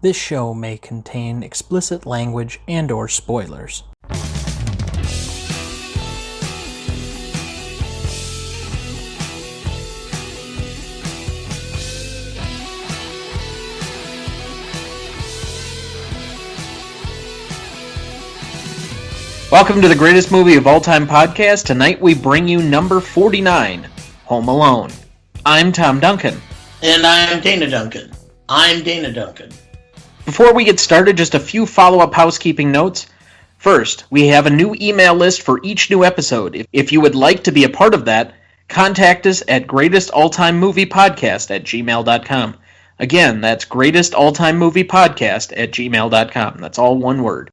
This show may contain explicit language and/or spoilers. Welcome to the greatest movie of all time podcast. Tonight we bring you number 49, Home Alone. I'm Tom Duncan. And I'm Dana Duncan. Before we get started, just a few follow-up housekeeping notes. First, we have a new email list for each new episode. If you would like to be a part of that, contact us at greatestalltimemoviepodcast@gmail.com. Again, that's greatestalltimemoviepodcast@gmail.com. That's all one word.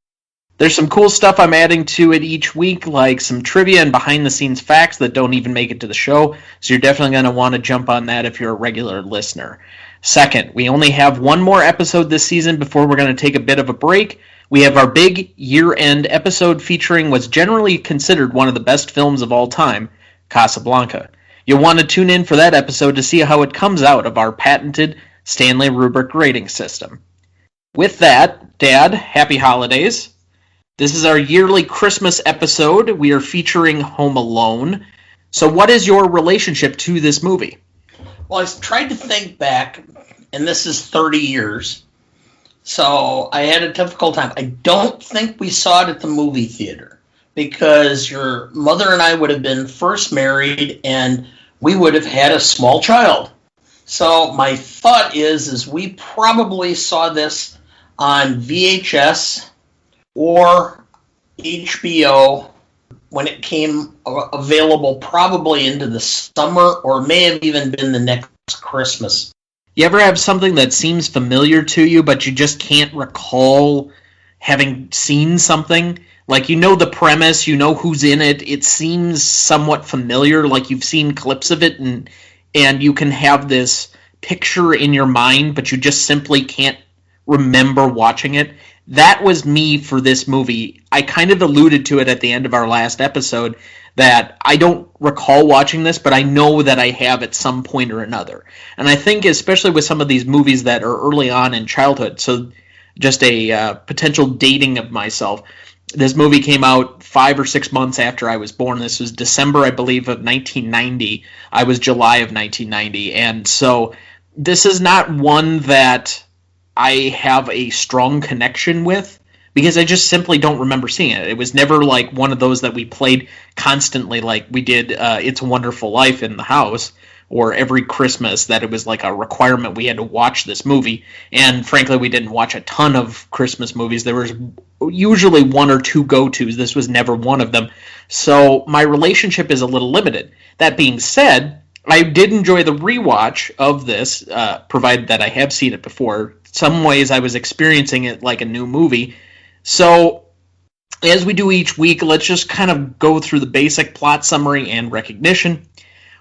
There's some cool stuff I'm adding to it each week, like some trivia and behind-the-scenes facts that don't even make it to the show, so you're definitely going to want to jump on that if you're a regular listener. Second, we only have one more episode this season before we're going to take a bit of a break. We have our big year-end episode featuring what's generally considered one of the best films of all time, Casablanca. You'll want to tune in for that episode to see how it comes out of our patented Stanley Rubric rating system. With that, Dad, happy holidays. This is our yearly Christmas episode. We are featuring Home Alone. So what is your relationship to this movie? Well, I tried to think back, and this is 30 years, so I had a difficult time. I don't think we saw it at the movie theater, because your mother and I would have been first married, and we would have had a small child. So my thought is we probably saw this on VHS or HBO when it came available, probably into the summer, or may have even been the next Christmas. You ever have something that seems familiar to you, but you just can't recall having seen something? Like, you know the premise, you know who's in it, it seems somewhat familiar, like you've seen clips of it, and you can have this picture in your mind, but you just simply can't remember watching it. That was me for this movie. I kind of alluded to it at the end of our last episode that I don't recall watching this, but I know that I have at some point or another. And I think especially with some of these movies that are early on in childhood, so just a potential dating of myself, this movie came out 5 or 6 months after I was born. This was December, I believe, of 1990. I was July of 1990. And so this is not one that I have a strong connection with, because I just simply don't remember seeing it. It was never like one of those that we played constantly like we did It's a Wonderful Life in the house, or every Christmas that it was like a requirement we had to watch this movie. And frankly, we didn't watch a ton of Christmas movies. There was usually one or two go-tos. This was never one of them. So my relationship is a little limited. That being said, I did enjoy the rewatch of this, provided that I have seen it before. Some ways I was experiencing it like a new movie. So, as we do each week, let's just kind of go through the basic plot summary and recognition.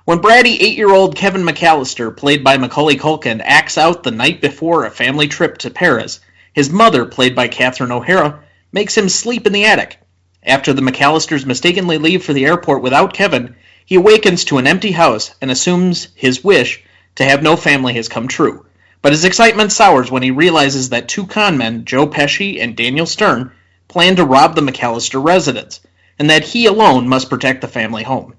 When bratty 8-year-old Kevin McCallister, played by Macaulay Culkin, acts out the night before a family trip to Paris, his mother, played by Catherine O'Hara, makes him sleep in the attic. After the McCallisters mistakenly leave for the airport without Kevin, he awakens to an empty house and assumes his wish to have no family has come true. But his excitement sours when he realizes that two conmen, Joe Pesci and Daniel Stern, plan to rob the McCallister residence, and that he alone must protect the family home.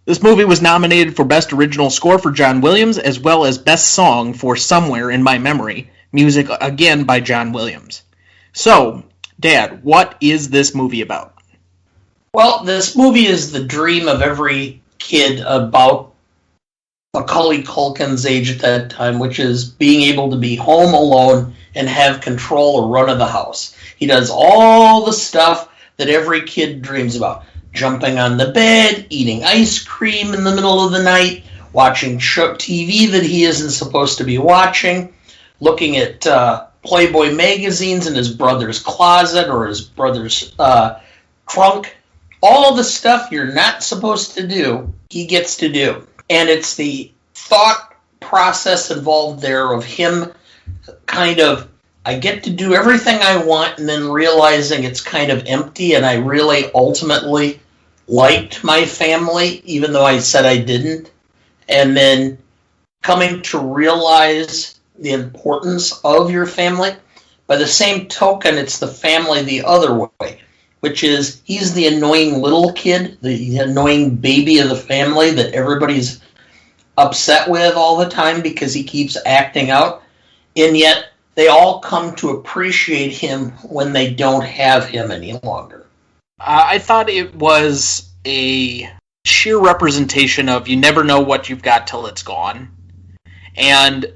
This movie was nominated for Best Original Score for John Williams, as well as Best Song for Somewhere in My Memory, music again by John Williams. So, Dad, what is this movie about? Well, this movie is the dream of every kid about Macaulay Culkin's age at that time, which is being able to be home alone and have control or run of the house. He does all the stuff that every kid dreams about. Jumping on the bed, eating ice cream in the middle of the night, watching TV that he isn't supposed to be watching, looking at Playboy magazines in his brother's closet or his brother's trunk. All the stuff you're not supposed to do, he gets to do. And it's the thought process involved there of him kind of, I get to do everything I want, and then realizing it's kind of empty, and I really ultimately liked my family, even though I said I didn't. And then coming to realize the importance of your family. By the same token, it's the family the other way, which is he's the annoying little kid, the annoying baby of the family that everybody's upset with all the time because he keeps acting out, and yet they all come to appreciate him when they don't have him any longer. I thought it was a sheer representation of you never know what you've got till it's gone. And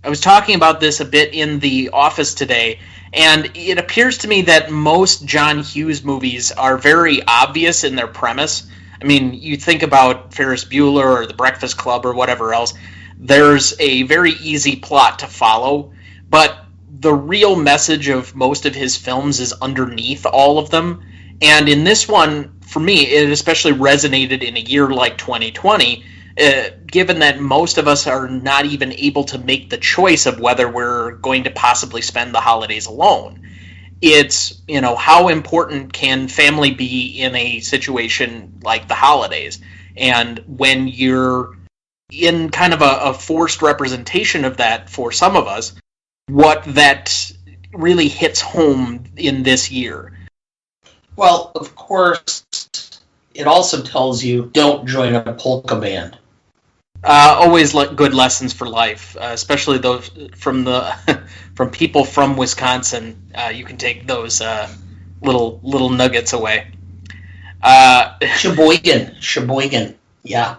I was talking about this a bit in the office today, and it appears to me that most John Hughes movies are very obvious in their premise. I mean, you think about Ferris Bueller or The Breakfast Club or whatever else, there's a very easy plot to follow, but the real message of most of his films is underneath all of them. And in this one, for me, it especially resonated in a year like 2020, given that most of us are not even able to make the choice of whether we're going to possibly spend the holidays alone. It's, how important can family be in a situation like the holidays? And when you're in kind of a forced representation of that for some of us, what that really hits home in this year. Well, of course, it also tells you don't join a polka band. Always good lessons for life, especially those from from people from Wisconsin. You can take those little nuggets away. Sheboygan, yeah.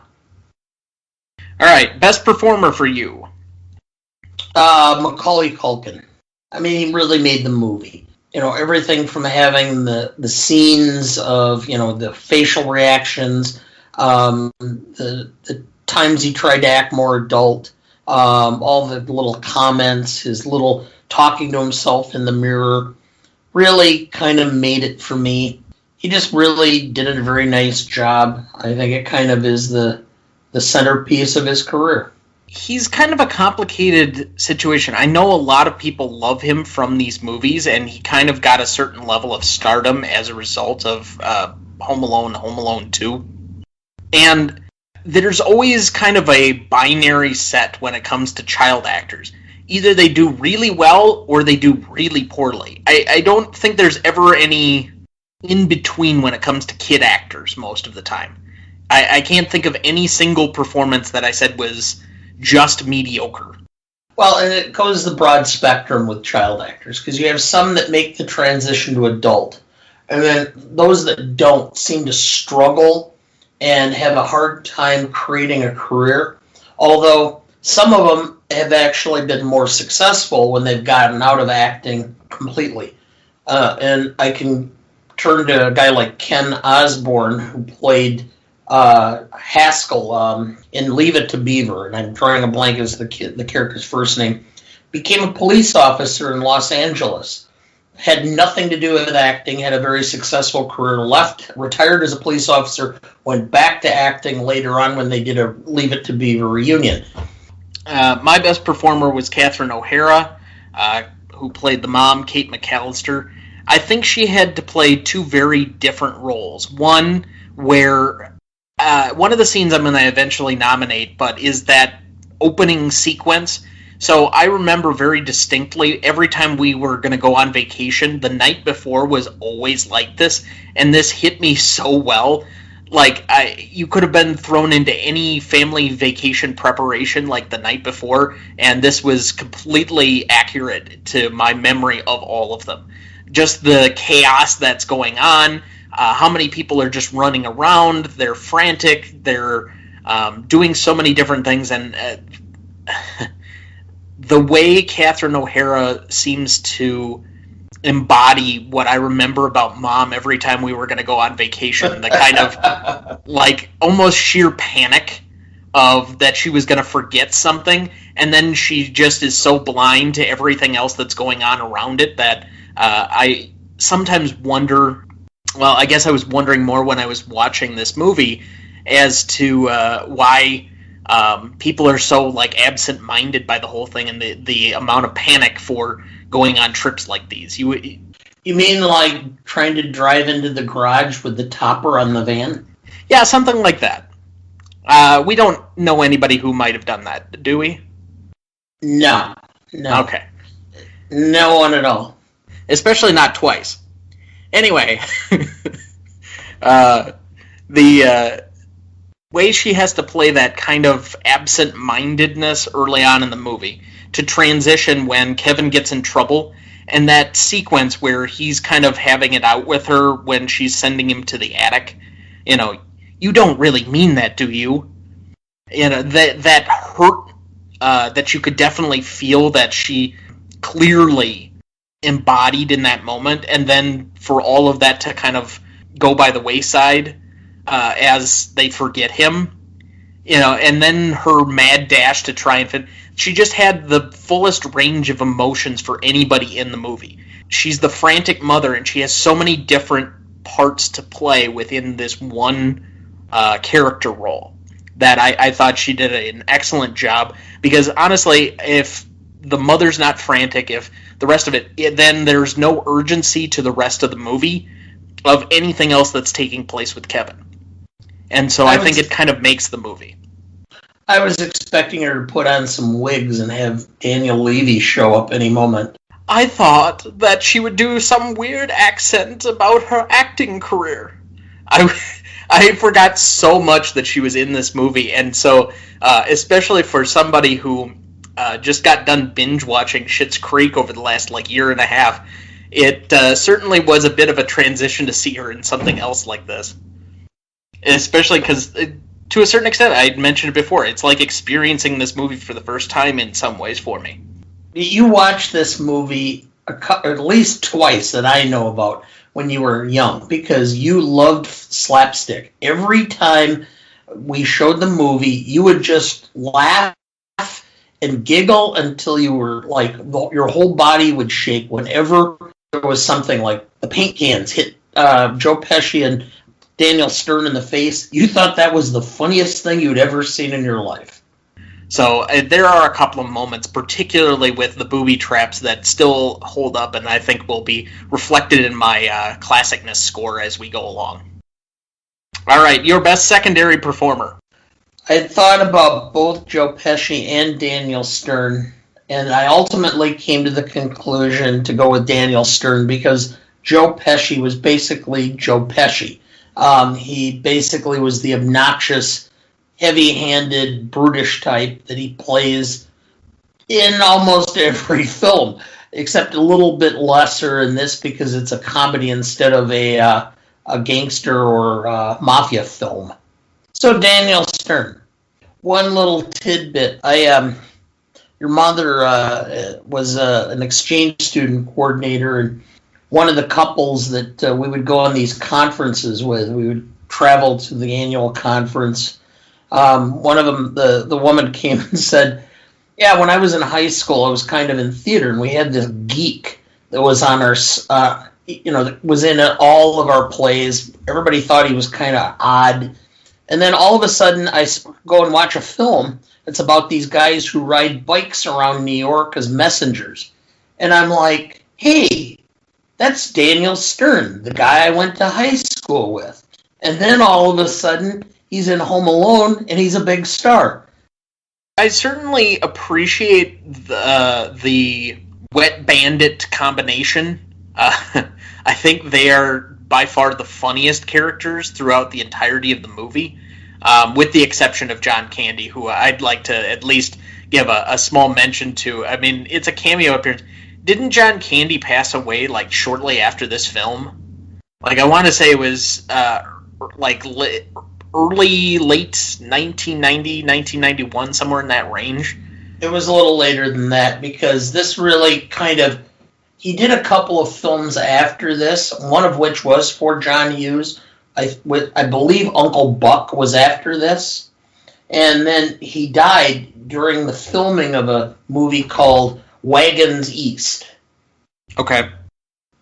All right, best performer for you. Macaulay Culkin. I mean, he really made the movie. Everything from having the scenes of, the facial reactions, the times he tried to act more adult, all the little comments, his little talking to himself in the mirror, really kind of made it for me. He just really did a very nice job. I think it kind of is the centerpiece of his career. He's kind of a complicated situation. I know a lot of people love him from these movies, and he kind of got a certain level of stardom as a result of Home Alone 2. And there's always kind of a binary set when it comes to child actors. Either they do really well or they do really poorly. I don't think there's ever any in between when it comes to kid actors most of the time. I can't think of any single performance that I said was just mediocre. Well, and it goes the broad spectrum with child actors, because you have some that make the transition to adult, and then those that don't seem to struggle and have a hard time creating a career, although some of them have actually been more successful when they've gotten out of acting completely. And I can turn to a guy like Ken Osborne, who played Haskell in Leave It to Beaver, and I'm drawing a blank as the character's first name, became a police officer in Los Angeles. Had nothing to do with acting, had a very successful career, retired as a police officer, went back to acting later on when they did a Leave It to Beaver reunion. My best performer was Catherine O'Hara, who played the mom, Kate McCallister. I think she had to play two very different roles. One where one of the scenes I'm going to eventually nominate, but is that opening sequence. So I remember very distinctly every time we were going to go on vacation, the night before was always like this, and this hit me so well. Like, you could have been thrown into any family vacation preparation like the night before, and this was completely accurate to my memory of all of them. Just the chaos that's going on, how many people are just running around, they're frantic, they're doing so many different things, and the way Catherine O'Hara seems to embody what I remember about Mom every time we were going to go on vacation, the kind of like almost sheer panic of that she was going to forget something, and then she just is so blind to everything else that's going on around it that I sometimes wonder, well, I guess I was wondering more when I was watching this movie as to why people are so like absent-minded by the whole thing and the amount of panic for going on trips like these. You mean like trying to drive into the garage with the topper on the van? Yeah, something like that. We don't know anybody who might have done that, do we? No. Okay. No one at all. Especially not twice. Anyway, the way she has to play that kind of absent-mindedness early on in the movie to transition when Kevin gets in trouble, and that sequence where he's kind of having it out with her when she's sending him to the attic. You don't really mean that, do you? That hurt, that you could definitely feel that she clearly embodied in that moment, and then for all of that to kind of go by the wayside as they forget him, and then her mad dash to try and fit. She just had the fullest range of emotions for anybody in the movie. She's the frantic mother, and she has so many different parts to play within this one character role that I thought she did an excellent job. Because honestly, if the mother's not frantic, if the rest of it, then there's no urgency to the rest of the movie of anything else that's taking place with Kevin. And so I think it kind of makes the movie. I was expecting her to put on some wigs and have Daniel Levy show up any moment. I thought that she would do some weird accent about her acting career. I forgot so much that she was in this movie, and so especially for somebody who just got done binge watching Schitt's Creek over the last year and a half, it certainly was a bit of a transition to see her in something else like this. Especially because, to a certain extent, I mentioned it before, it's like experiencing this movie for the first time in some ways for me. You watched this movie at least twice that I know about when you were young, because you loved slapstick. Every time we showed the movie, you would just laugh and giggle until you were your whole body would shake whenever there was something like the paint cans hit Joe Pesci and Daniel Stern in the face. You thought that was the funniest thing you'd ever seen in your life. So there are a couple of moments, particularly with the booby traps, that still hold up, and I think will be reflected in my classicness score as we go along. All right, your best secondary performer. I thought about both Joe Pesci and Daniel Stern, and I ultimately came to the conclusion to go with Daniel Stern because Joe Pesci was basically Joe Pesci. He basically was the obnoxious, heavy-handed, brutish type that he plays in almost every film, except a little bit lesser in this because it's a comedy instead of a gangster or mafia film. So Daniel Stern. One little tidbit. Your mother was an exchange student coordinator, and one of the couples that we would go on these conferences with, we would travel to the annual conference. One of them, the woman came and said, yeah, when I was in high school, I was kind of in theater, and we had this geek that was on our, that was in all of our plays. Everybody thought he was kind of odd. And then all of a sudden, I go and watch a film. It's about these guys who ride bikes around New York as messengers. And I'm like, hey, that's Daniel Stern, the guy I went to high school with. And then all of a sudden, he's in Home Alone, and he's a big star. I certainly appreciate the Wet Bandit combination. I think they are by far the funniest characters throughout the entirety of the movie, with the exception of John Candy, who I'd like to at least give a small mention to. I mean, it's a cameo appearance. Didn't John Candy pass away shortly after this film? I want to say it was late 1990, 1991, somewhere in that range. It was a little later than that, because this really kind of... He did a couple of films after this, one of which was for John Hughes. I believe Uncle Buck was after this. And then he died during the filming of a movie called Wagons East. Okay.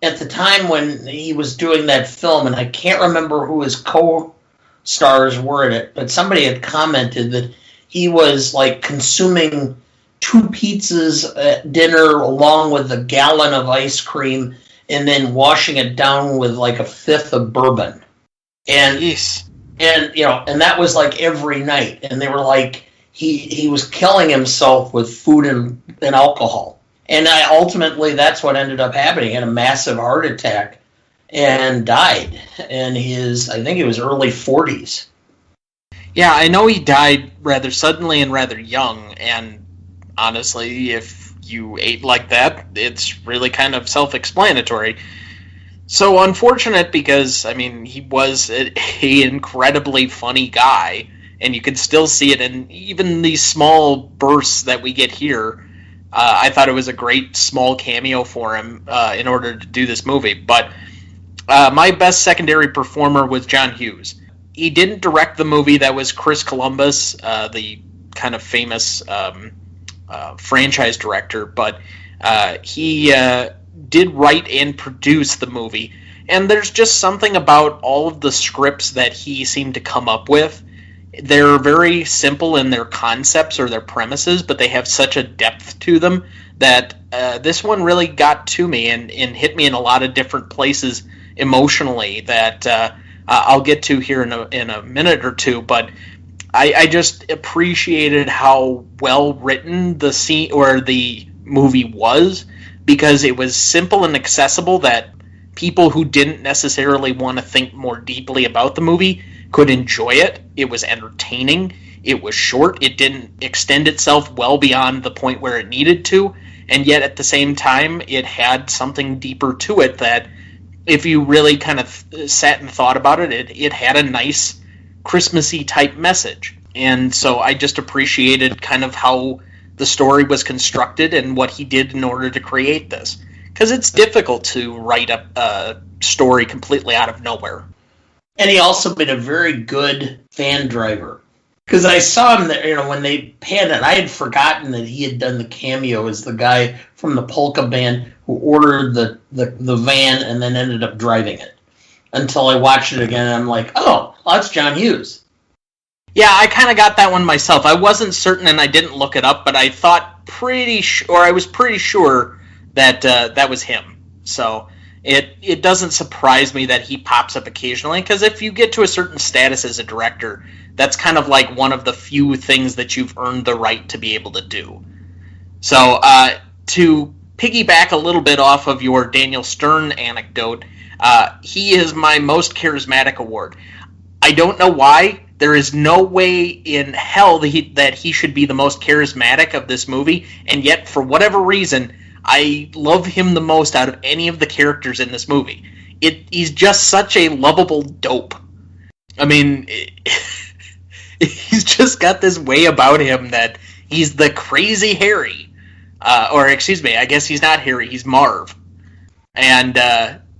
At the time when he was doing that film, and I can't remember who his co-stars were in it, but somebody had commented that he was consuming 2 pizzas at dinner along with a gallon of ice cream and then washing it down with a fifth of bourbon. And Jeez. And that was every night. And they were he was killing himself with food and alcohol. And ultimately, that's what ended up happening. He had a massive heart attack and died in I think it was early 40s. Yeah, I know he died rather suddenly and rather young, and honestly, if you ate like that, it's really kind of self-explanatory. So unfortunate because, I mean, he was an incredibly funny guy, and you can still see it in even these small bursts that we get here. I thought it was a great small cameo for him in order to do this movie. But my best secondary performer was John Hughes. He didn't direct the movie. That was Chris Columbus, the kind of famous franchise director. But he did write and produce the movie. And there's just something about all of the scripts that he seemed to come up with. They're very simple in their concepts or their premises, but they have such a depth to them that this one really got to me and hit me in a lot of different places emotionally that I'll get to here in a minute or two. But I just appreciated how well written the scene or the movie was, because it was simple and accessible that people who didn't necessarily want to think more deeply about the movie could enjoy it. It was entertaining. It was short. It didn't extend itself well beyond the point where it needed to. And yet at the same time, it had something deeper to it that if you really kind of sat and thought about it, it had a nice Christmassy type message. And so I just appreciated kind of how the story was constructed and what he did in order to create this. Because it's difficult to write a story completely out of nowhere. And he also been a very good fan driver. Because I saw him there, when they panned it, I had forgotten that he had done the cameo as the guy from the polka band who ordered the van and then ended up driving it. Until I watched it again, and I'm like, oh, well, that's John Hughes. Yeah, I kind of got that one myself. I wasn't certain, and I didn't look it up, but I thought I was pretty sure that that was him. So it doesn't surprise me that he pops up occasionally, because if you get to a certain status as a director, that's kind of like one of the few things that you've earned the right to be able to do. So to piggyback a little bit off of your Daniel Stern anecdote, he is my most charismatic award. I don't know why. There is no way in hell that he should be the most charismatic of this movie, and yet, for whatever reason, I love him the most out of any of the characters in this movie. He's just such a lovable dope. I mean, he's just got this way about him that he's the crazy Harry. Or, excuse me, I guess he's not Harry, he's Marv. And,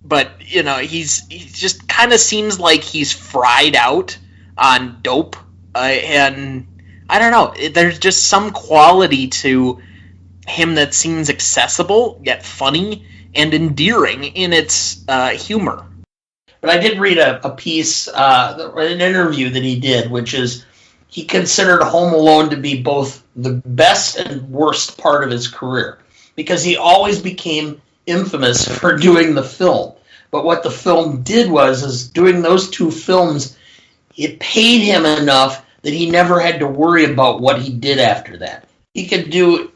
but, he's just kind of seems like he's fried out on dope, and I don't know, there's just some quality to him that seems accessible, yet funny, and endearing in its humor. But I did read a piece, an interview that he did, which is he considered Home Alone to be both the best and worst part of his career, because he always became infamous for doing the film. But what the film did is doing those two films, it paid him enough that he never had to worry about what he did after that. He could do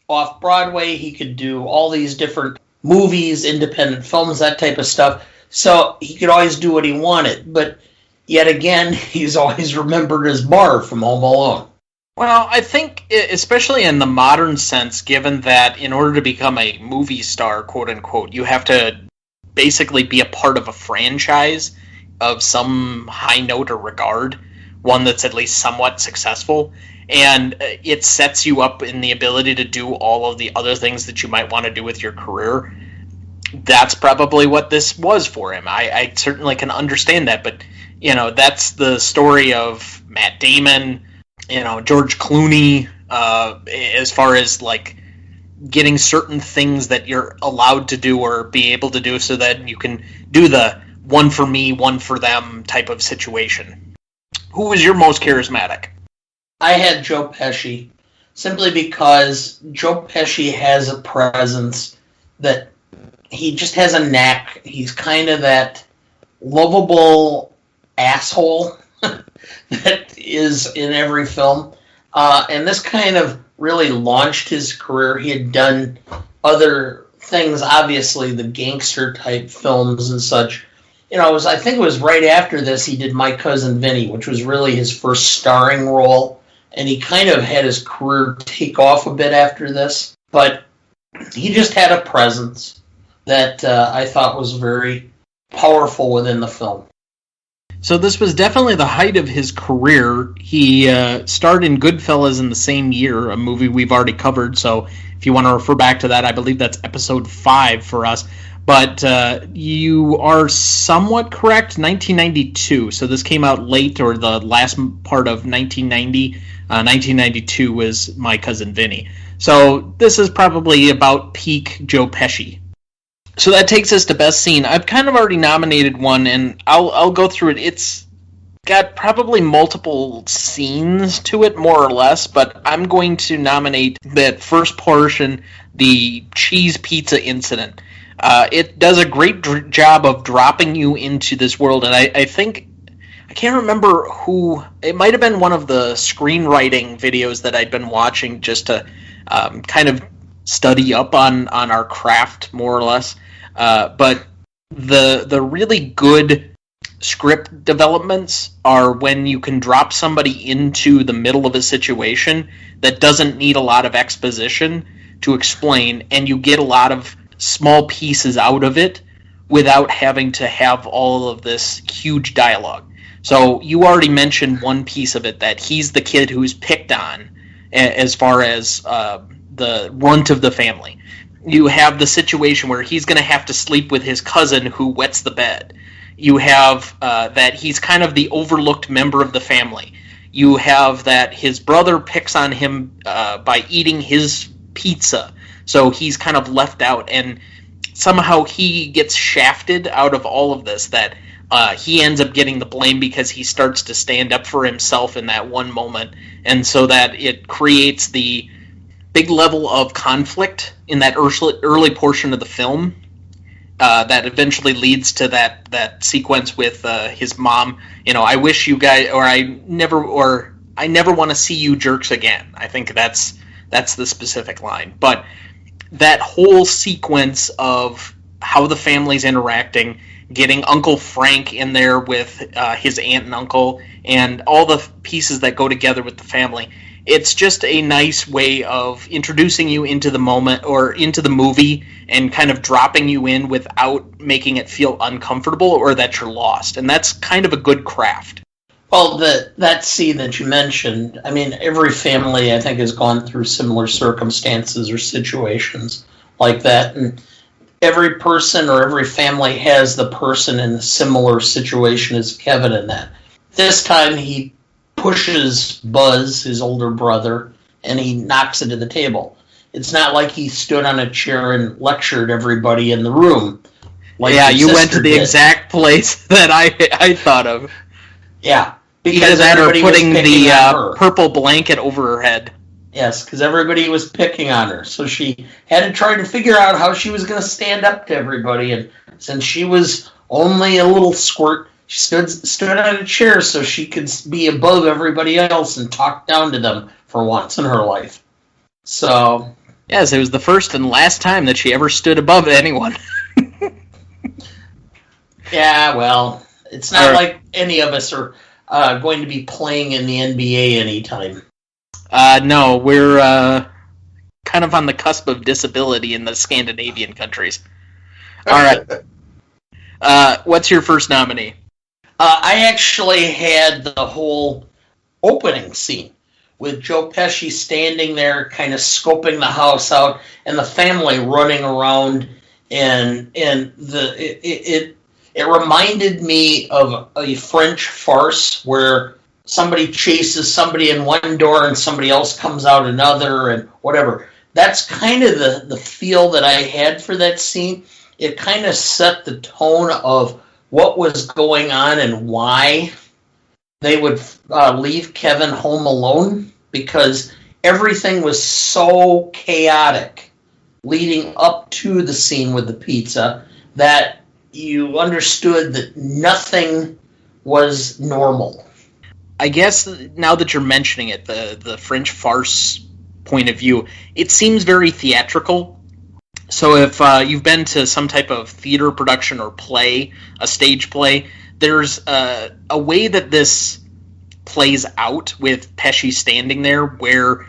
off-Broadway, he could do all these different movies, independent films, that type of stuff. So he could always do what he wanted. But yet again, he's always remembered as Marv from Home Alone. Well, I think, especially in the modern sense, given that in order to become a movie star, quote-unquote, you have to basically be a part of a franchise of some high note or regard, one that's at least somewhat successful, and it sets you up in the ability to do all of the other things that you might want to do with your career. That's probably what this was for him. I certainly can understand that, but, that's the story of Matt Damon, George Clooney, as far as, like, getting certain things that you're allowed to do or be able to do so that you can do the one for me, one for them type of situation. Who was your most charismatic? I had Joe Pesci, simply because Joe Pesci has a presence that he just has a knack. He's kind of that lovable asshole that is in every film. And this kind of really launched his career. He had done other things, obviously, the gangster type films and such. I think it was right after this he did My Cousin Vinny, which was really his first starring role. And he kind of had his career take off a bit after this. But he just had a presence that I thought was very powerful within the film. So this was definitely the height of his career. He starred in Goodfellas in the same year, a movie we've already covered. So if you want to refer back to that, I believe that's episode 5 for us. But you are somewhat correct, 1992. So this came out late, or the last part of 1990. 1992 was My Cousin Vinny. So this is probably about peak Joe Pesci. So that takes us to Best Scene. I've kind of already nominated one, and I'll go through it. It's got probably multiple scenes to it, more or less, but I'm going to nominate that first portion, the cheese pizza incident. It does a great job of dropping you into this world, and I think, I can't remember who, it might have been one of the screenwriting videos that I'd been watching just to kind of study up on our craft, more or less. But the really good script developments are when you can drop somebody into the middle of a situation that doesn't need a lot of exposition to explain, and you get a lot of small pieces out of it without having to have all of this huge dialogue. So you already mentioned one piece of it, that he's the kid who's picked on as far as the runt of the family. You have the situation where he's going to have to sleep with his cousin who wets the bed. You have that he's kind of the overlooked member of the family. You have that his brother picks on him by eating his pizza, so he's kind of left out, and somehow he gets shafted out of all of this, that he ends up getting the blame because he starts to stand up for himself in that one moment, and so that it creates the big level of conflict in that early portion of the film that eventually leads to that sequence with his mom. I wish you guys, or I never want to see you jerks again. I think that's the specific line. But that whole sequence of how the family's interacting, getting Uncle Frank in there with his aunt and uncle, and all the pieces that go together with the family. It's just a nice way of introducing you into the moment or into the movie and kind of dropping you in without making it feel uncomfortable or that you're lost. And that's kind of a good craft. Well, that scene that you mentioned, I mean, every family, I think, has gone through similar circumstances or situations like that. And every person or every family has the person in a similar situation as Kevin in that. This time he pushes Buzz, his older brother, and he knocks into the table. It's not like he stood on a chair and lectured everybody in the room. Like you went to the exact place that I thought of. Yeah. Because that or putting the purple blanket over her head. Yes, because everybody was picking on her. So she had to try to figure out how she was going to stand up to everybody. And since she was only a little squirt, she stood on a chair so she could be above everybody else and talk down to them for once in her life. So... Yes, it was the first and last time that she ever stood above anyone. Yeah, well, it's not like any of us are going to be playing in the NBA anytime. No, we're kind of on the cusp of disability in the Scandinavian countries. All right. What's your first nominee? I actually had the whole opening scene with Joe Pesci standing there kind of scoping the house out and the family running around, and it reminded me of a French farce where somebody chases somebody in one door and somebody else comes out another and whatever. That's kind of the feel that I had for that scene. It kind of set the tone of what was going on and why they would leave Kevin home alone, because everything was so chaotic leading up to the scene with the pizza that you understood that nothing was normal. I guess now that you're mentioning it, the French farce point of view, it seems very theatrical. So if you've been to some type of theater production or play, a stage play, there's a way that this plays out with Pesci standing there where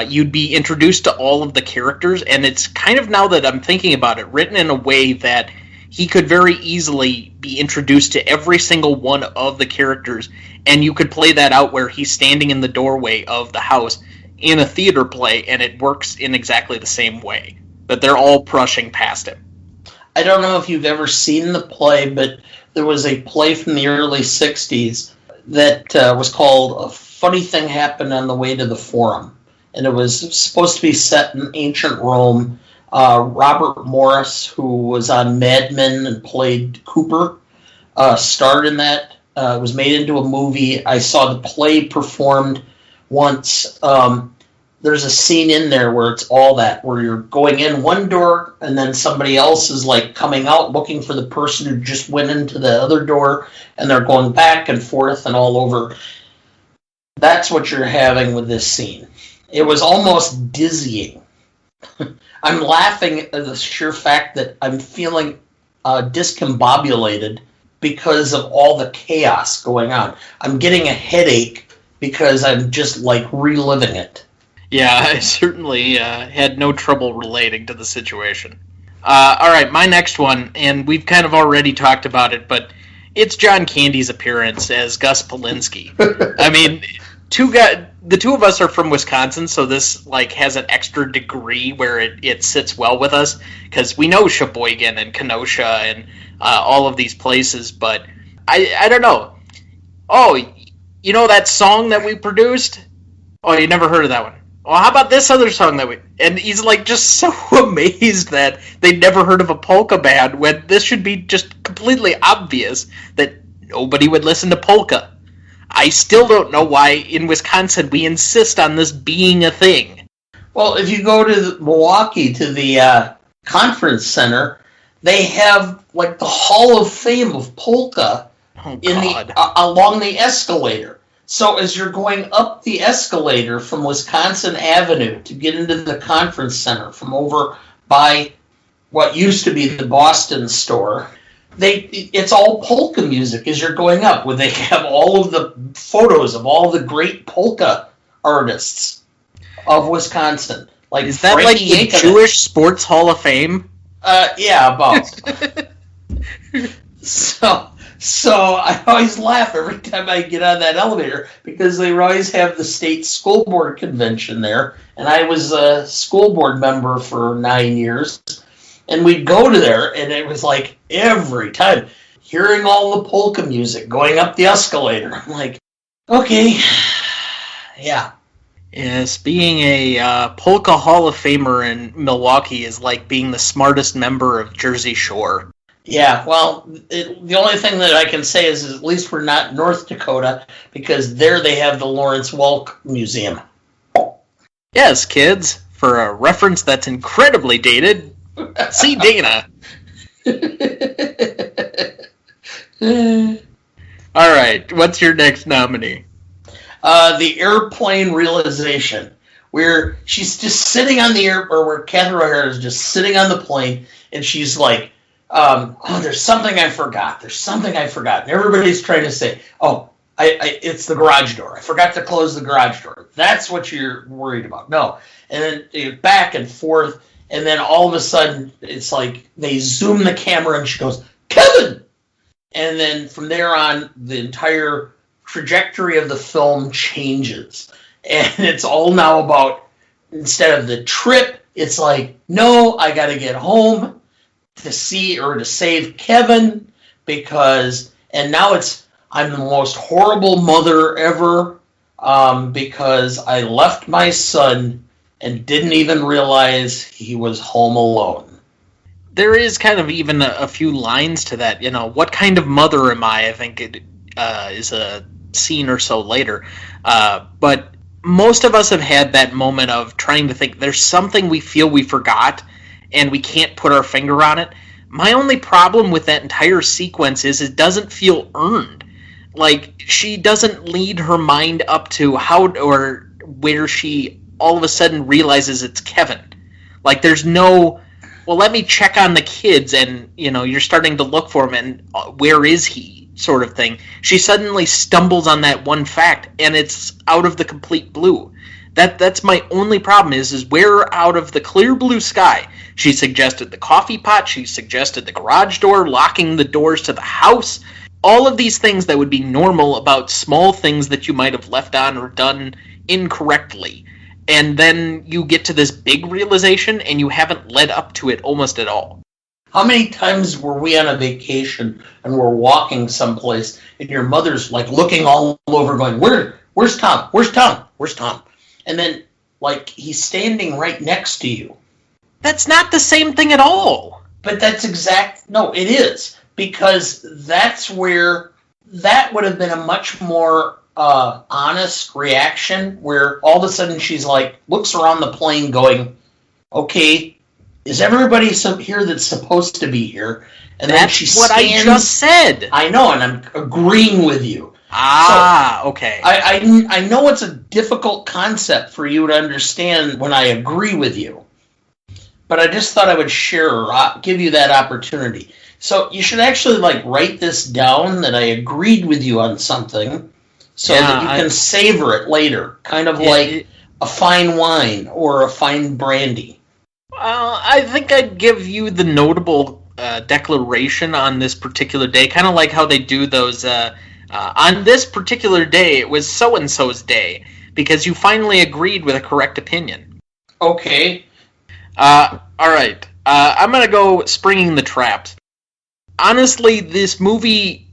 you'd be introduced to all of the characters, and it's kind of, now that I'm thinking about it, written in a way that he could very easily be introduced to every single one of the characters, and you could play that out where he's standing in the doorway of the house in a theater play, and it works in exactly the same way, that they're all brushing past him. I don't know if you've ever seen the play, but there was a play from the early 60s that was called A Funny Thing Happened on the Way to the Forum. And it was supposed to be set in ancient Rome. Robert Morris, who was on Mad Men and played Cooper, starred in that. It was made into a movie. I saw the play performed once. There's a scene in there where it's all that, where you're going in one door and then somebody else is like coming out looking for the person who just went into the other door, and they're going back and forth and all over. That's what you're having with this scene. It was almost dizzying. I'm laughing at the sheer fact that I'm feeling discombobulated because of all the chaos going on. I'm getting a headache because I'm just like reliving it. Yeah, I certainly had no trouble relating to the situation. All right, my next one, and we've kind of already talked about it, but it's John Candy's appearance as Gus Polinski. I mean, the two of us are from Wisconsin, so this like has an extra degree where it sits well with us, because we know Sheboygan and Kenosha and all of these places, but I don't know. Oh, you know that song that we produced? Oh, you never heard of that one? Well, how about this other song that we... And he's like just so amazed that they'd never heard of a polka band when this should be just completely obvious that nobody would listen to polka. I still don't know why in Wisconsin we insist on this being a thing. Well, if you go to Milwaukee, to the conference center, they have like the Hall of Fame of polka along the escalator. So as you're going up the escalator from Wisconsin Avenue to get into the conference center from over by what used to be the Boston store, it's all polka music as you're going up, where they have all of the photos of all the great polka artists of Wisconsin. Like, is that Frankie like the Jewish Sports Hall of Fame? Yeah, about. So I always laugh every time I get on that elevator, because they always have the state school board convention there, and I was a school board member for 9 years, and we'd go to there, and it was like every time hearing all the polka music going up the escalator. I'm like, okay, yeah. Yes, being a polka Hall of Famer in Milwaukee is like being the smartest member of Jersey Shore. Yeah, well, the only thing that I can say is at least we're not North Dakota, because there they have the Lawrence Welk Museum. Yes, kids, for a reference that's incredibly dated, see Dana. All right, what's your next nominee? The Airplane Realization, where she's just sitting on the air, or where Catherine O'Hara is just sitting on the plane, and she's like, there's something I forgot. There's something I forgot. And everybody's trying to say, it's the garage door. I forgot to close the garage door. That's what you're worried about. No. And then back and forth, and then all of a sudden, it's like they zoom the camera, and she goes, Kevin! And then from there on, the entire trajectory of the film changes. And it's all now about, instead of the trip, it's like, no, I got to get home to see or to save Kevin, and now it's, I'm the most horrible mother ever, because I left my son and didn't even realize he was home alone. There is kind of even a few lines to that, what kind of mother am I think it is a scene or so later, but most of us have had that moment of trying to think there's something we feel we forgot, and we can't put our finger on it. My only problem with that entire sequence is it doesn't feel earned. Like, she doesn't lead her mind up to how or where she all of a sudden realizes it's Kevin. Like, there's no, well, let me check on the kids, and, you're starting to look for him, and where is he, sort of thing. She suddenly stumbles on that one fact, and it's out of the complete blue. That's my only problem is where out of the clear blue sky, she suggested the coffee pot, she suggested the garage door, locking the doors to the house, all of these things that would be normal about small things that you might have left on or done incorrectly. And then you get to this big realization, and you haven't led up to it almost at all. How many times were we on a vacation and we're walking someplace, and your mother's like looking all over, going, "Where's Tom? Where's Tom? Where's Tom?" And then, like, he's standing right next to you. That's not the same thing at all. But no, it is. Because that's where, that would have been a much more honest reaction, where all of a sudden she's like, looks around the plane going, okay, is everybody here that's supposed to be here? And that's then she what stands, I just said. I know, and I'm agreeing with you. Okay. I know it's a difficult concept for you to understand when I agree with you. But I just thought I would give you that opportunity. So you should actually write this down that I agreed with you on something so that you can savor it later. Kind of like a fine wine or a fine brandy. I think I'd give you the notable declaration on this particular day. Kind of like how they do those... on this particular day, it was so-and-so's day, because you finally agreed with a correct opinion. Okay. Alright. I'm gonna go Springing the Traps. Honestly, this movie,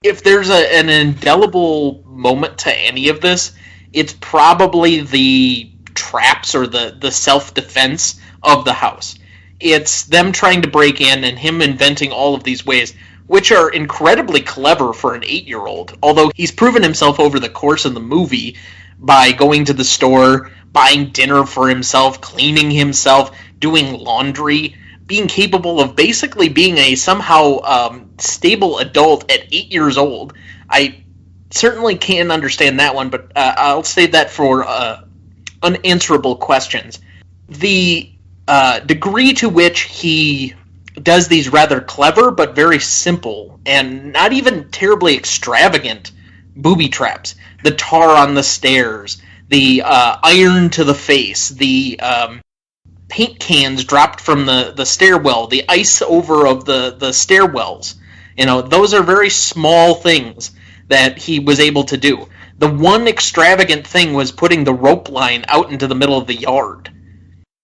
if there's an indelible moment to any of this, it's probably the traps or the self-defense of the house. It's them trying to break in and him inventing all of these ways, which are incredibly clever for an 8-year-old, although he's proven himself over the course of the movie by going to the store, buying dinner for himself, cleaning himself, doing laundry, being capable of basically being a somehow stable adult at 8 years old. I certainly can't understand that one, but I'll save that for unanswerable questions. The degree to which he does these rather clever but very simple and not even terribly extravagant booby traps. The tar on the stairs, the iron to the face, the paint cans dropped from the stairwell, the ice over of the stairwells. Those are very small things that he was able to do. The one extravagant thing was putting the rope line out into the middle of the yard.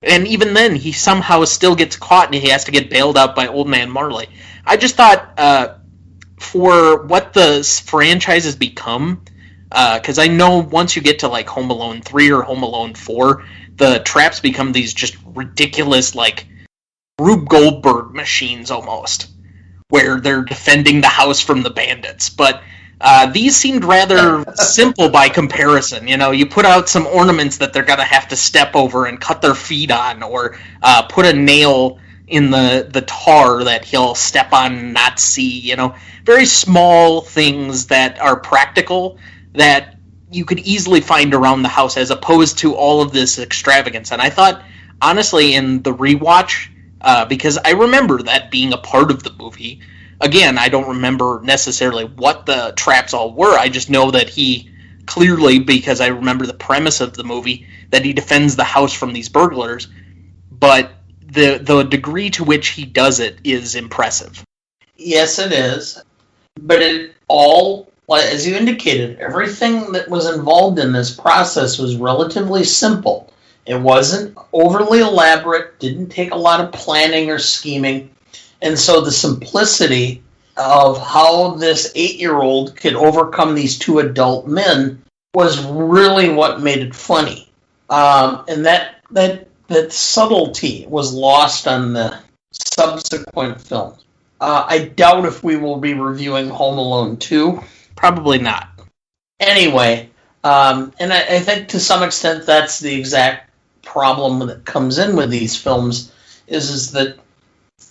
And even then, he somehow still gets caught and he has to get bailed out by Old Man Marley. I just thought, for what the franchise has become, because I know once you get to Home Alone 3 or Home Alone 4, the traps become these just ridiculous, Rube Goldberg machines almost, where they're defending the house from the bandits. But these seemed rather simple by comparison. You put out some ornaments that they're going to have to step over and cut their feet on, or put a nail in the tar that he'll step on and not see. Very small things that are practical that you could easily find around the house, as opposed to all of this extravagance. And I thought, honestly, in the rewatch, because I remember that being a part of the movie. Again, I don't remember necessarily what the traps all were. I just know that he clearly, because I remember the premise of the movie, that he defends the house from these burglars. But the degree to which he does it is impressive. Yes, it is. But it all, as you indicated, everything that was involved in this process was relatively simple. It wasn't overly elaborate, didn't take a lot of planning or scheming. And so the simplicity of how this 8-year-old could overcome these two adult men was really what made it funny. And that subtlety was lost on the subsequent films. I doubt if we will be reviewing Home Alone 2. Probably not. Anyway, and I think to some extent that's the exact problem that comes in with these films, is that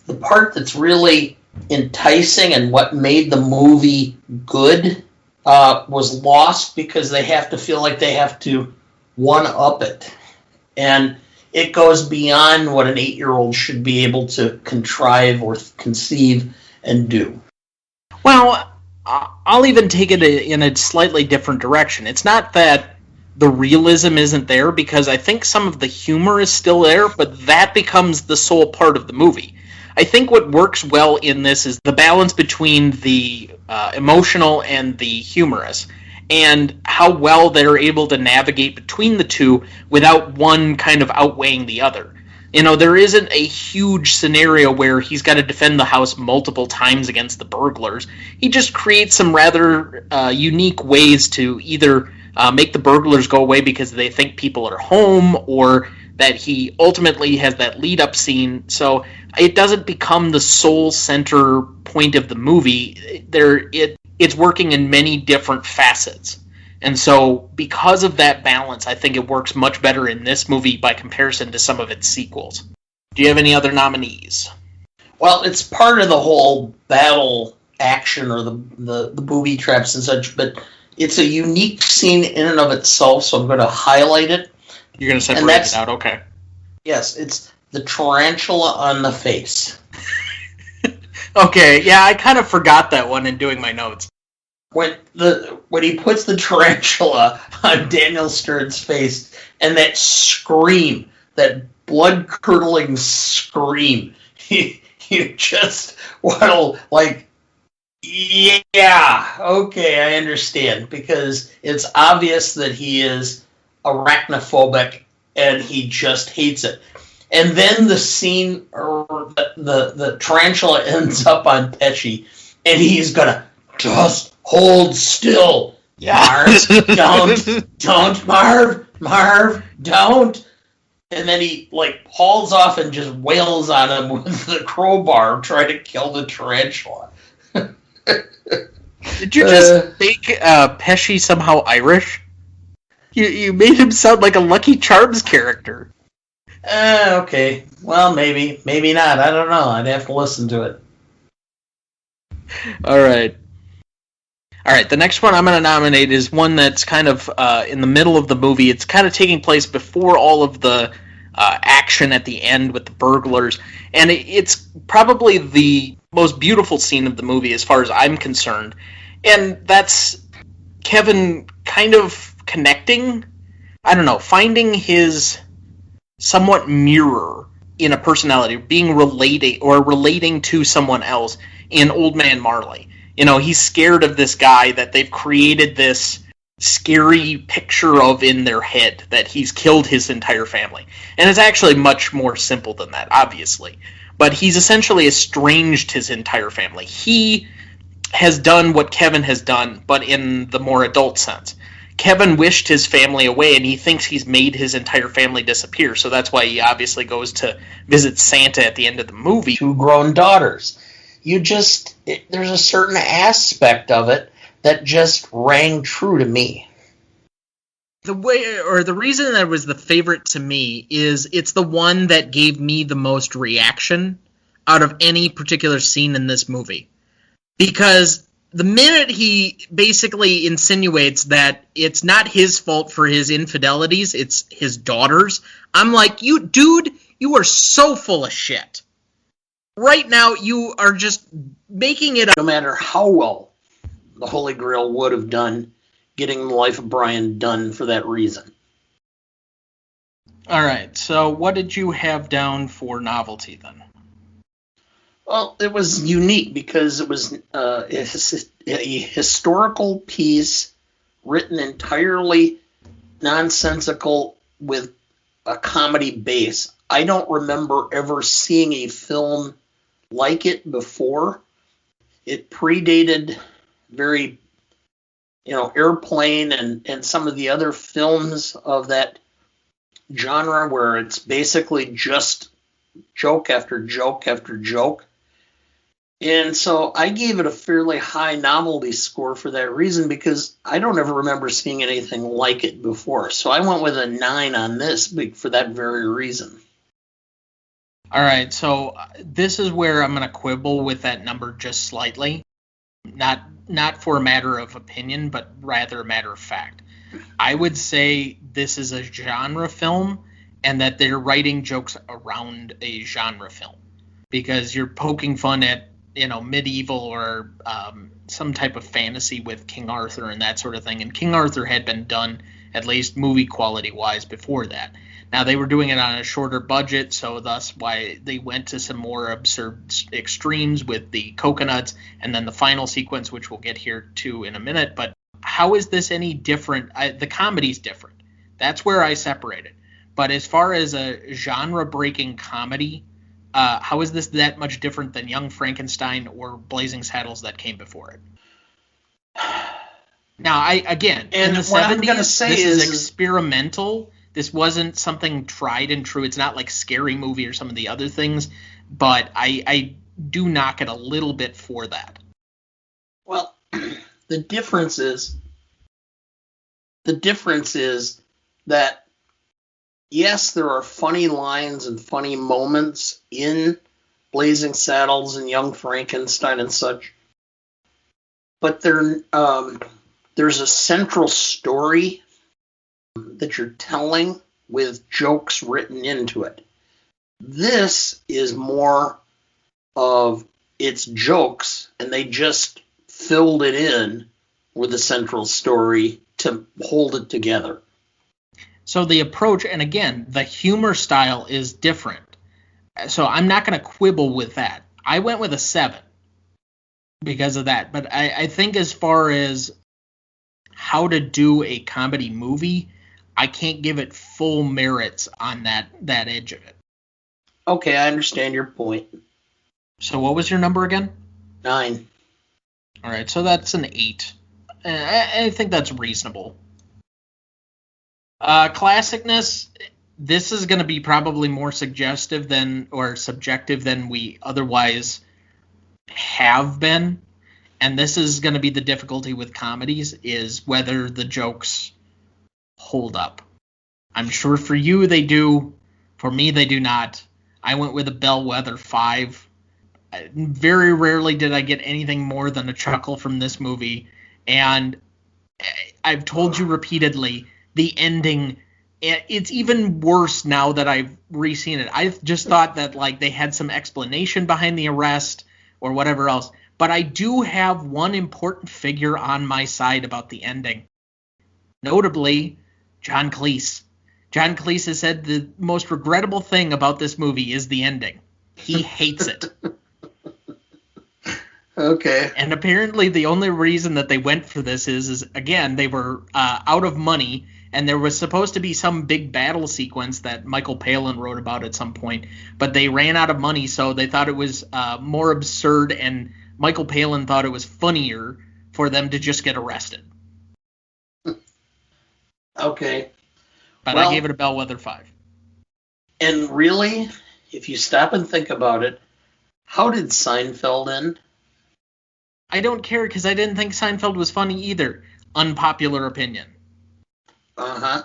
the part that's really enticing and what made the movie good was lost because they have to feel like they have to one-up it. And it goes beyond what an 8-year-old should be able to contrive or conceive and do. Well, I'll even take it in a slightly different direction. It's not that the realism isn't there, because I think some of the humor is still there, but that becomes the sole part of the movie. I think what works well in this is the balance between the emotional and the humorous, and how well they're able to navigate between the two without one kind of outweighing the other. You know, there isn't a huge scenario where he's got to defend the house multiple times against the burglars. He just creates some rather unique ways to either make the burglars go away because they think people are home, or that he ultimately has that lead-up scene. So it doesn't become the sole center point of the movie. It's working in many different facets. And so, because of that balance, I think it works much better in this movie by comparison to some of its sequels. Do you have any other nominees? Well, it's part of the whole battle action or the booby traps and such, but it's a unique scene in and of itself, so I'm going to highlight it. You're going to separate it out, okay. Yes, it's the tarantula on the face. Okay, yeah, I kind of forgot that one in doing my notes. When he puts the tarantula on Daniel Stern's face, and that scream, that blood-curdling scream, you just want to, like, yeah, okay, I understand, because it's obvious that he is arachnophobic, and he just hates it. And then the scene, or the tarantula ends up on Pesci, and he's gonna just hold still. Yeah. Marv, don't, Marv, don't. And then he, like, hauls off and just wails on him with the crowbar, trying to kill the tarantula. Did you just make Pesci somehow Irish? You made him sound like a Lucky Charms character. Okay. Well, maybe not. I don't know. I'd have to listen to it. All right. The next one I'm going to nominate is one that's kind of in the middle of the movie. It's kind of taking place before all of the action at the end with the burglars, and it's probably the most beautiful scene of the movie as far as I'm concerned, and that's Kevin kind of connecting, I don't know, finding his somewhat mirror in a personality, being relating to someone else in Old Man Marley. You know, he's scared of this guy that they've created this scary picture of in their head, that he's killed his entire family. And it's actually much more simple than that, obviously. But he's essentially estranged his entire family. He has done what Kevin has done, but in the more adult sense. Kevin wished his family away, and he thinks he's made his entire family disappear, so that's why he obviously goes to visit Santa at the end of the movie. 2 grown daughters. There's a certain aspect of it that just rang true to me. The reason that it was the favorite to me is it's the one that gave me the most reaction out of any particular scene in this movie. Because the minute he basically insinuates that it's not his fault for his infidelities, it's his daughter's, I'm like, you are so full of shit. Right now, you are just making it up. No matter how well the Holy Grail would have done getting the Life of Brian done for that reason. All right, so what did you have down for novelty then? Well, it was unique because it was a historical piece written entirely nonsensical with a comedy base. I don't remember ever seeing a film like it before. It predated very, Airplane and some of the other films of that genre where it's basically just joke after joke after joke. And so I gave it a fairly high novelty score for that reason, because I don't ever remember seeing anything like it before. So I went with a 9 on this for that very reason. All right, so this is where I'm going to quibble with that number just slightly. Not for a matter of opinion, but rather a matter of fact. I would say this is a genre film, and that they're writing jokes around a genre film, because you're poking fun at medieval or some type of fantasy with King Arthur and that sort of thing. And King Arthur had been done, at least movie quality wise, before that. Now they were doing it on a shorter budget, so thus why they went to some more absurd extremes with the coconuts, and then the final sequence, which we'll get here to in a minute. But how is this any different? The comedy's different. That's where I separate it. But as far as a genre-breaking comedy, how is this that much different than Young Frankenstein or Blazing Saddles that came before it? Now, in the 70s, this is experimental. This wasn't something tried and true. It's not like Scary Movie or some of the other things, but I do knock it a little bit for that. Well, the difference is that, yes, there are funny lines and funny moments in Blazing Saddles and Young Frankenstein and such, but there's a central story that you're telling with jokes written into it. This is more of its jokes, and they just filled it in with a central story to hold it together. So the approach, and again, the humor style is different. So I'm not going to quibble with that. I went with a 7 because of that. But I think as far as how to do a comedy movie, I can't give it full merits on that edge of it. Okay, I understand your point. So what was your number again? 9. All right, so that's an 8. I think that's reasonable. Classicness, this is going to be probably more subjective than we otherwise have been. And this is going to be the difficulty with comedies, is whether the jokes hold up. I'm sure for you they do. For me, they do not. I went with a bellwether 5. Very rarely did I get anything more than a chuckle from this movie. And I've told you repeatedly, the ending, it's even worse now that I've re-seen it. I just thought that they had some explanation behind the arrest or whatever else. But I do have one important figure on my side about the ending. Notably, John Cleese. John Cleese has said the most regrettable thing about this movie is the ending. He hates it. Okay. And apparently the only reason that they went for this is again, they were out of money, and there was supposed to be some big battle sequence that Michael Palin wrote about at some point, but they ran out of money, so they thought it was more absurd, and Michael Palin thought it was funnier for them to just get arrested. Okay. But I gave it a bellwether 5. And really, if you stop and think about it, how did Seinfeld end? I don't care, because I didn't think Seinfeld was funny either. Unpopular opinion. Uh-huh.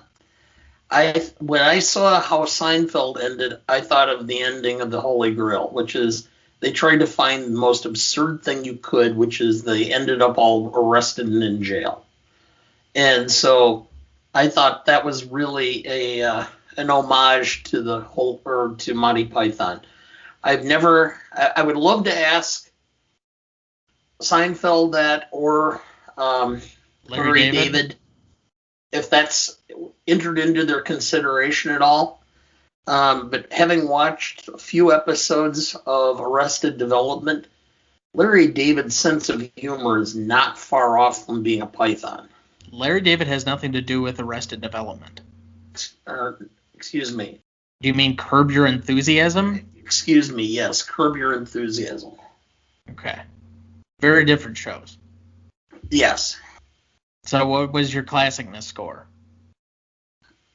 When I saw how Seinfeld ended, I thought of the ending of The Holy Grail, which is they tried to find the most absurd thing you could, which is they ended up all arrested and in jail. And so I thought that was really an homage to to Monty Python. I would love to ask Seinfeld that, or Larry David, if that's entered into their consideration at all. But having watched a few episodes of Arrested Development, Larry David's sense of humor is not far off from being a Python. Larry David has nothing to do with Arrested Development. Excuse me. Do you mean Curb Your Enthusiasm? Excuse me, yes, Curb Your Enthusiasm. Okay. Very different shows. Yes. So what was your classicness score?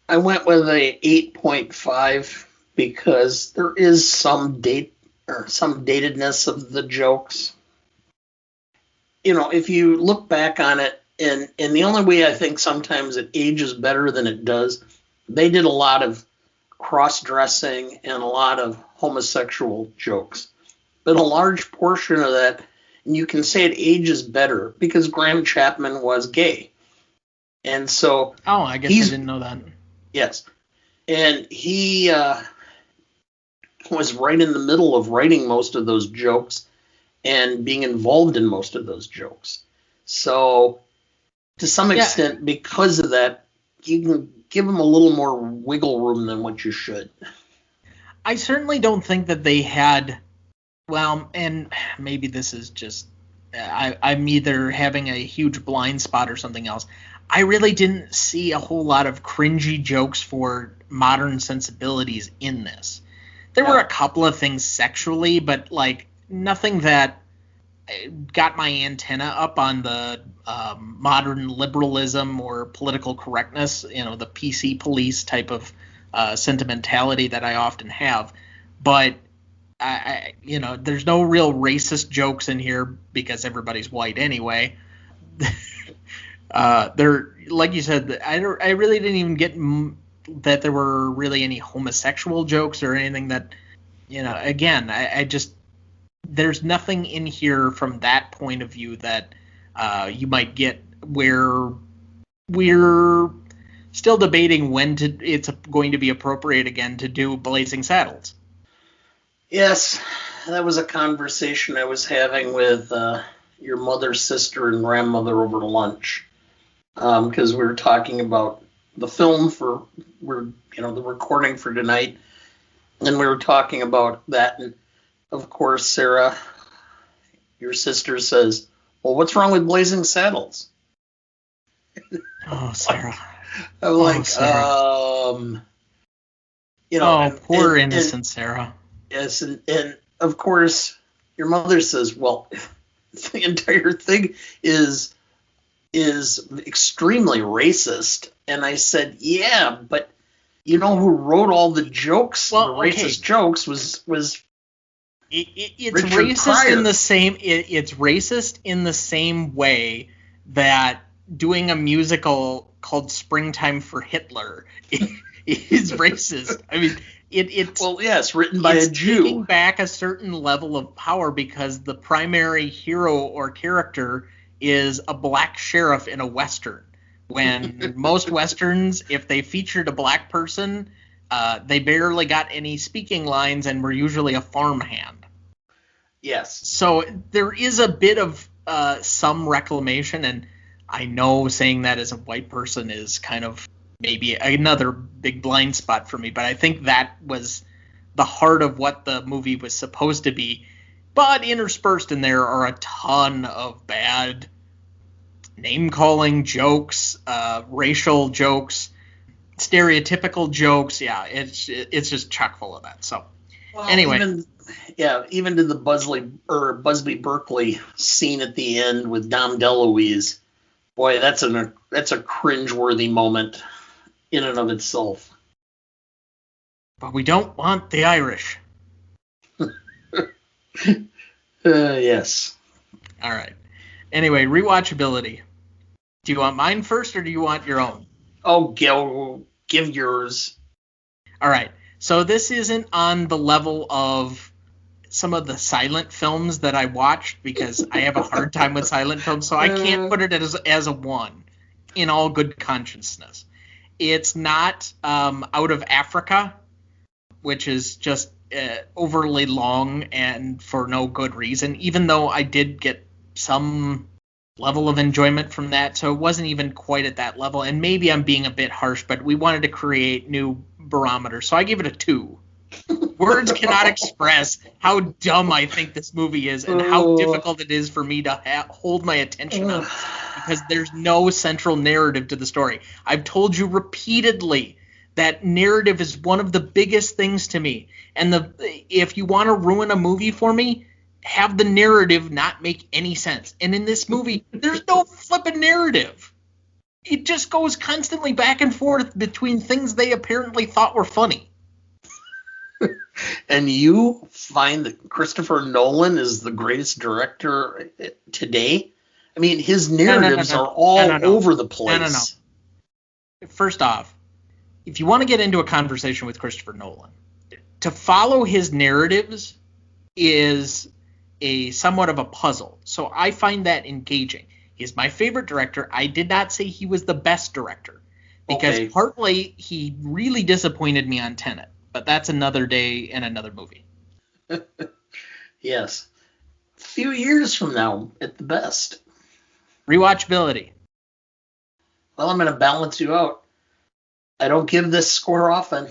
I went with a 8.5 because there is some datedness of the jokes. If you look back on it, and the only way I think sometimes it ages better than it does, they did a lot of cross-dressing and a lot of homosexual jokes. But a large portion of that And you can say it ages better because Graham Chapman was gay. And so Oh, I guess I didn't know that. Yes. And he was right in the middle of writing most of those jokes and being involved in most of those jokes. So to some extent, because of that, you can give them a little more wiggle room than what you should. I certainly don't think that they had, well, and maybe this is just, I'm either having a huge blind spot or something else. I really didn't see a whole lot of cringy jokes for modern sensibilities in this. There were a couple of things sexually, but like nothing that got my antenna up on the modern liberalism or political correctness, the PC police type of sentimentality that I often have. But there's no real racist jokes in here because everybody's white anyway. There, like you said, I really didn't even get that there were really any homosexual jokes or anything that, again, I just, there's nothing in here from that point of view that you might get where we're still debating when it's going to be appropriate again to do Blazing Saddles. Yes, that was a conversation I was having with your mother, sister, and grandmother over lunch. Because we were talking about the film the recording for tonight, and we were talking about that, and of course, Sarah, your sister, says, "Well, what's wrong with Blazing Saddles?" Oh, Sarah. I'm like, Sarah. Poor innocent Sarah. Yes, and of course, your mother says, "Well, the entire thing is extremely racist." And I said, "Yeah, but you know who wrote all the jokes? Well, the racist jokes was it's Richard racist Pryor. in the same. It's racist in the same way that doing a musical called Springtime for Hitler is racist. I mean, it's written by a Jew. Taking back a certain level of power because the primary hero or character is a black sheriff in a Western. When most Westerns, if they featured a black person, they barely got any speaking lines and were usually a farmhand. Yes. So there is a bit of some reclamation, and I know saying that as a white person is kind of maybe another big blind spot for me, but I think that was the heart of what the movie was supposed to be. But interspersed in there are a ton of bad name-calling jokes, racial jokes, stereotypical jokes. Yeah, it's just chock full of that. So, anyway. Even to the Busby Berkeley scene at the end with Dom DeLuise. Boy, that's a cringe-worthy moment in and of itself. But we don't want the Irish. Yes. All right. Anyway, rewatchability. Do you want mine first or do you want your own? Oh, give yours. All right. So this isn't on the level of some of the silent films that I watched because I have a hard time with silent films, so I can't put it as a 1 in all good consciousness. It's not Out of Africa, which is just overly long and for no good reason, even though I did get some level of enjoyment from that, so it wasn't even quite at that level. And maybe I'm being a bit harsh, but we wanted to create new barometers, so I gave it a 2. Words cannot express how dumb I think this movie is and how difficult it is for me to hold my attention on this because there's no central narrative to the story. I've told you repeatedly that narrative is one of the biggest things to me. And if you want to ruin a movie for me, have the narrative not make any sense. And in this movie, there's no flipping narrative. It just goes constantly back and forth between things they apparently thought were funny. And you find that Christopher Nolan is the greatest director today? I mean, his narratives are all over the place. No. First off, if you want to get into a conversation with Christopher Nolan, to follow his narratives is a somewhat of a puzzle. So I find that engaging. He's my favorite director. I did not say he was the best director because partly he really disappointed me on Tenet, but that's another day and another movie. Yes. A few years from now, at the best. Rewatchability. Well, I'm going to balance you out. I don't give this score often.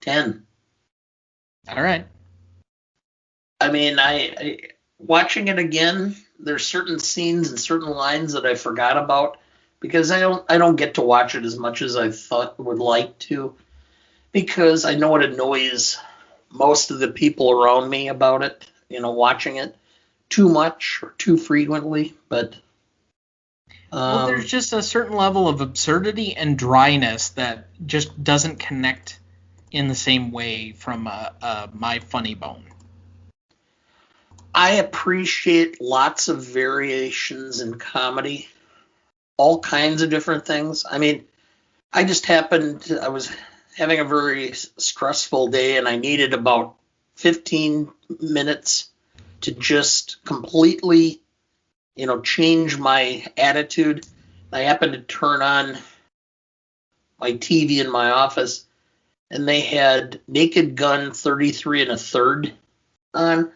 10. All right. I mean, I watching it again, there's certain scenes and certain lines that I forgot about because I don't get to watch it as much as I thought would like to because I know it annoys most of the people around me about it, watching it too much or too frequently, but well, there's just a certain level of absurdity and dryness that just doesn't connect in the same way from My Funny Bone. I appreciate lots of variations in comedy, all kinds of different things. I mean, I was having a very stressful day and I needed about 15 minutes to just completely, change my attitude. I happened to turn on my TV in my office and they had Naked Gun 33 1/3 on,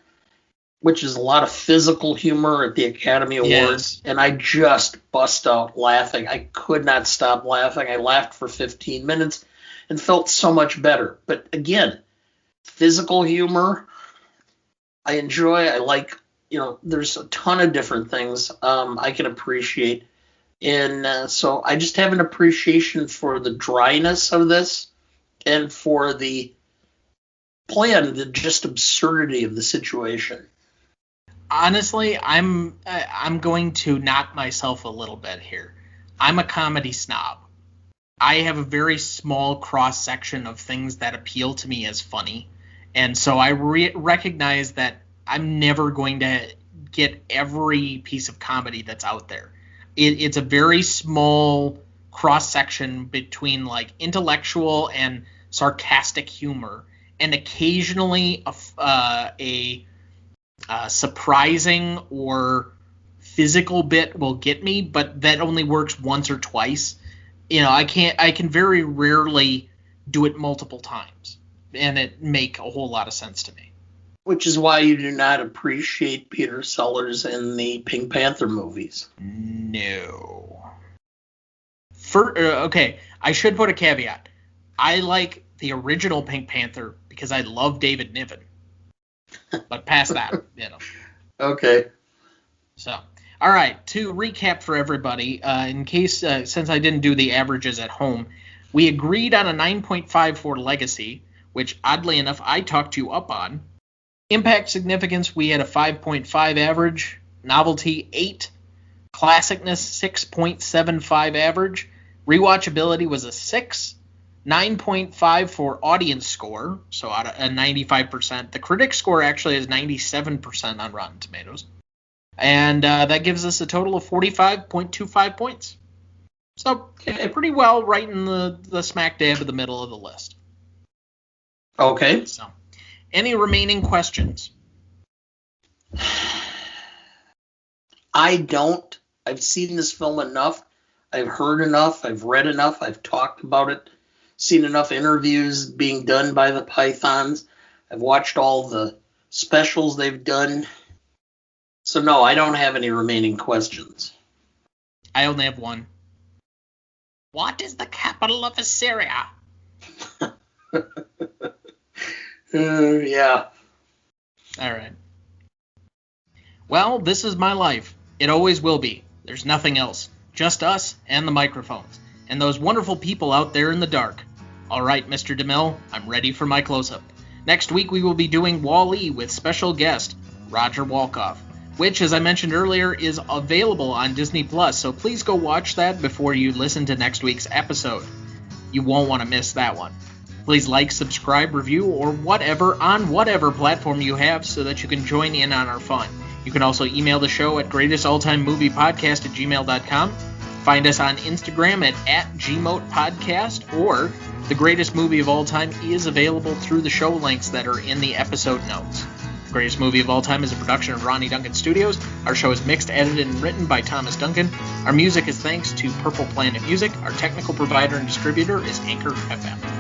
which is a lot of physical humor at the Academy Awards. Yes. And I just bust out laughing. I could not stop laughing. I laughed for 15 minutes and felt so much better. But again, physical humor, I enjoy. I like, there's a ton of different things I can appreciate. And so I just have an appreciation for the dryness of this and for the plan, the just absurdity of the situation. Honestly, I'm going to knock myself a little bit here. I'm a comedy snob. I have a very small cross section of things that appeal to me as funny, and so I recognize that I'm never going to get every piece of comedy that's out there. It's a very small cross section between like intellectual and sarcastic humor, and occasionally a surprising or physical bit will get me, but that only works once or twice. I can very rarely do it multiple times and it make a whole lot of sense to me. Which is why you do not appreciate Peter Sellers in the Pink Panther movies. No. Okay, I should put a caveat. I like the original Pink Panther because I love David Niven. But past that, Okay. So, all right, to recap for everybody, in case, since I didn't do the averages at home, we agreed on a 9.5 for Legacy, which oddly enough I talked you up on. Impact Significance, we had a 5.5 average. Novelty, 8. Classicness, 6.75 average. Rewatchability was a 6. 9.5 for audience score, so out of a 95%. The critic score actually is 97% on Rotten Tomatoes. And that gives us a total of 45.25 points. So pretty well right in the smack dab of the middle of the list. Okay. So, any remaining questions? I don't. I've seen this film enough. I've heard enough. I've read enough. I've talked about it. Seen enough interviews being done by the Pythons. I've watched all the specials they've done. So no, I don't have any remaining questions. I only have one. What is the capital of Assyria? Yeah. All right. Well, this is my life. It always will be. There's nothing else. Just us and the microphones. And those wonderful people out there in the dark. All right, Mr. DeMille, I'm ready for my close-up. Next week we will be doing Wall-E with special guest Roger Walkoff, which, as I mentioned earlier, is available on Disney+, so please go watch that before you listen to next week's episode. You won't want to miss that one. Please like, subscribe, review, or whatever on whatever platform you have so that you can join in on our fun. You can also email the show at greatestaltimemoviepodcast@gmail.com. Find us on Instagram at @gmotepodcast, or The Greatest Movie of All Time is available through the show links that are in the episode notes. Greatest Movie of All Time is a production of Ronnie Duncan Studios. Our show is mixed, edited, and written by Thomas Duncan. Our music is thanks to Purple Planet Music. Our technical provider and distributor is Anchor FM.